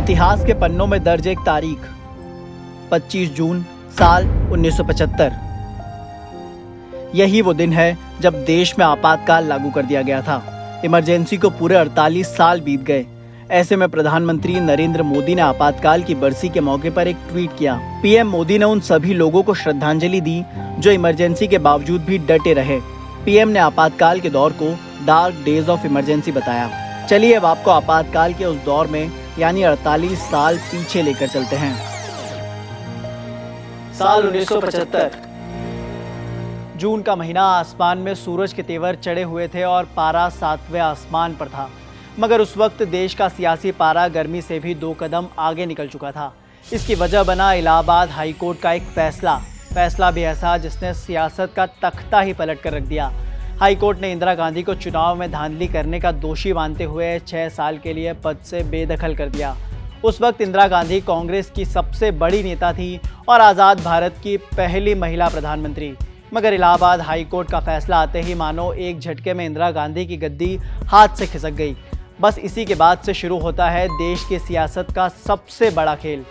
इतिहास के पन्नों में दर्ज एक तारीख 25 जून साल 1975। यही वो दिन है जब देश में आपातकाल लागू कर दिया गया था। इमरजेंसी को पूरे 48 साल बीत गए। ऐसे में प्रधानमंत्री नरेंद्र मोदी ने आपातकाल की बरसी के मौके पर एक ट्वीट किया। पीएम मोदी ने उन सभी लोगों को श्रद्धांजलि दी जो इमरजेंसी के बावजूद भी डटे रहे। पीएम ने आपातकाल के दौर को डार्क डेज ऑफ इमरजेंसी बताया। चलिए अब आपको आपातकाल के उस दौर में यानी 48 साल पीछे लेकर चलते हैं। साल 1975। जून का महीना, आसमान में सूरज के तेवर चढ़े हुए थे और पारा 7वें आसमान पर था। मगर उस वक्त देश का सियासी पारा गर्मी से भी 2 कदम आगे निकल चुका था। इसकी वजह बना इलाहाबाद हाई कोर्ट का एक फैसला भी ऐसा जिसने सियासत का तख्ता ही पलट कर रख दिया। हाई कोर्ट ने इंदिरा गांधी को चुनाव में धांधली करने का दोषी मानते हुए 6 साल के लिए पद से बेदखल कर दिया। उस वक्त इंदिरा गांधी कांग्रेस की सबसे बड़ी नेता थी और आज़ाद भारत की पहली महिला प्रधानमंत्री। मगर इलाहाबाद हाई कोर्ट का फैसला आते ही मानो एक झटके में इंदिरा गांधी की गद्दी हाथ से खिसक गई। बस इसी के बाद से शुरू होता है देश की सियासत का सबसे बड़ा खेल।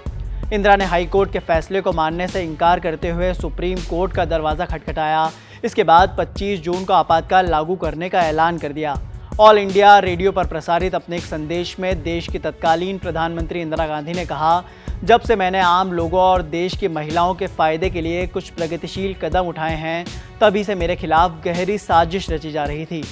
इंदिरा ने हाई कोर्ट के फैसले को मानने से इनकार करते हुए सुप्रीम कोर्ट का दरवाज़ा खटखटाया। इसके बाद 25 जून को आपातकाल लागू करने का ऐलान कर दिया। ऑल इंडिया रेडियो पर प्रसारित अपने एक संदेश में देश की तत्कालीन प्रधानमंत्री इंदिरा गांधी ने कहा, जब से मैंने आम लोगों और देश की महिलाओं के फ़ायदे के लिए कुछ प्रगतिशील कदम उठाए हैं, तभी से मेरे खिलाफ गहरी साजिश रची जा रही थी।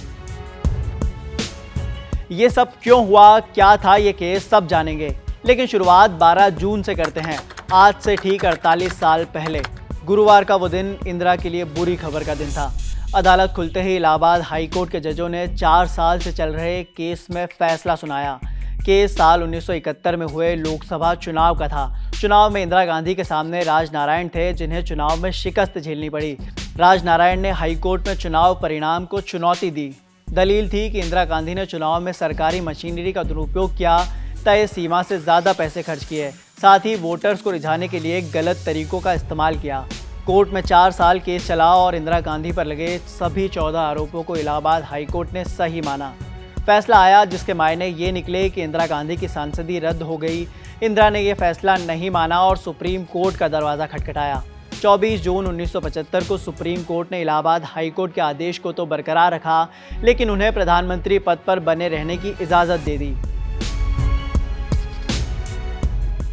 ये सब क्यों हुआ, क्या था ये केस, सब जानेंगे। लेकिन शुरुआत 12 जून से करते हैं। आज से ठीक 48 साल पहले गुरुवार का वो दिन इंदिरा के लिए बुरी खबर का दिन था। अदालत खुलते ही इलाहाबाद हाई कोर्ट के जजों ने 4 साल से चल रहे केस में फैसला सुनाया। केस साल 1971 में हुए लोकसभा चुनाव का था। चुनाव में इंदिरा गांधी के सामने राजनारायण थे, जिन्हें चुनाव में शिकस्त झेलनी पड़ी। राजनारायण ने हाई कोर्ट में चुनाव परिणाम को चुनौती दी। दलील थी कि इंदिरा गांधी ने चुनाव में सरकारी मशीनरी का दुरुपयोग किया, तय सीमा से ज़्यादा पैसे खर्च किए, साथ ही वोटर्स को रिझाने के लिए गलत तरीकों का इस्तेमाल किया। कोर्ट में 4 साल केस चला और इंदिरा गांधी पर लगे सभी 14 आरोपों को इलाहाबाद हाई कोर्ट ने सही माना। फैसला आया जिसके मायने ये निकले कि इंदिरा गांधी की सांसदी रद्द हो गई। इंदिरा ने यह फैसला नहीं माना और सुप्रीम कोर्ट का दरवाज़ा खटखटाया। 24 जून 1975 को सुप्रीम कोर्ट ने इलाहाबाद हाई कोर्ट के आदेश को तो बरकरार रखा, लेकिन उन्हें प्रधानमंत्री पद पर बने रहने की इजाज़त दे दी।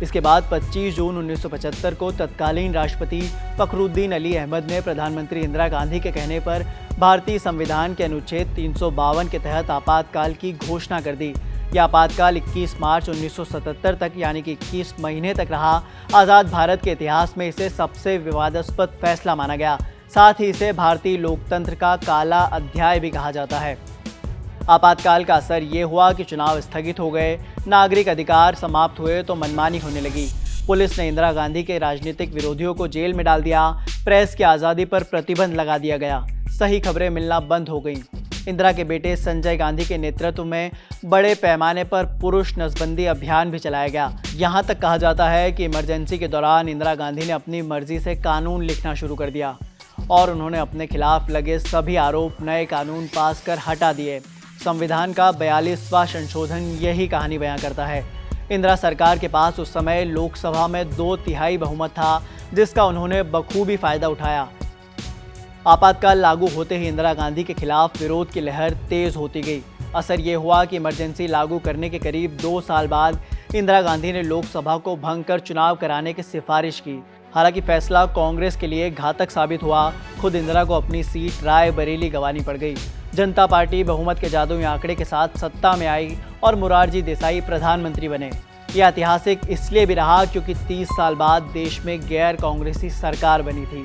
इसके बाद 25 जून 1975 को तत्कालीन राष्ट्रपति फखरुद्दीन अली अहमद ने प्रधानमंत्री इंदिरा गांधी के कहने पर भारतीय संविधान के अनुच्छेद 352 के तहत आपातकाल की घोषणा कर दी। यह आपातकाल 21 मार्च 1977 तक यानी कि 21 महीने तक रहा। आज़ाद भारत के इतिहास में इसे सबसे विवादास्पद फैसला माना गया। साथ ही इसे भारतीय लोकतंत्र का काला अध्याय भी कहा जाता है। आपातकाल का असर ये हुआ कि चुनाव स्थगित हो गए, नागरिक अधिकार समाप्त हुए तो मनमानी होने लगी। पुलिस ने इंदिरा गांधी के राजनीतिक विरोधियों को जेल में डाल दिया। प्रेस की आज़ादी पर प्रतिबंध लगा दिया गया। सही खबरें मिलना बंद हो गईं। इंदिरा के बेटे संजय गांधी के नेतृत्व में बड़े पैमाने पर पुरुष नसबंदी अभियान भी चलाया गया। यहाँ तक कहा जाता है कि इमरजेंसी के दौरान इंदिरा गांधी ने अपनी मर्जी से कानून लिखना शुरू कर दिया और उन्होंने अपने खिलाफ लगे सभी आरोप नए कानून पास कर हटा दिए। संविधान का 42वां संशोधन यही कहानी बयां करता है। इंदिरा सरकार के पास उस समय लोकसभा में 2/3 बहुमत था, जिसका उन्होंने बखूबी फायदा उठाया। आपातकाल लागू होते ही इंदिरा गांधी के खिलाफ विरोध की लहर तेज होती गई। असर ये हुआ कि इमरजेंसी लागू करने के करीब 2 साल बाद इंदिरा गांधी ने लोकसभा को भंग कर चुनाव कराने की सिफारिश की। हालांकि फैसला कांग्रेस के लिए घातक साबित हुआ। खुद इंदिरा को अपनी सीट रायबरेली गंवानी पड़ गई। जनता पार्टी बहुमत के जादुई आंकड़े के साथ सत्ता में आई और मोरारजी देसाई प्रधानमंत्री बने। यह ऐतिहासिक इसलिए भी रहा क्योंकि 30 साल बाद देश में गैर कांग्रेसी सरकार बनी थी।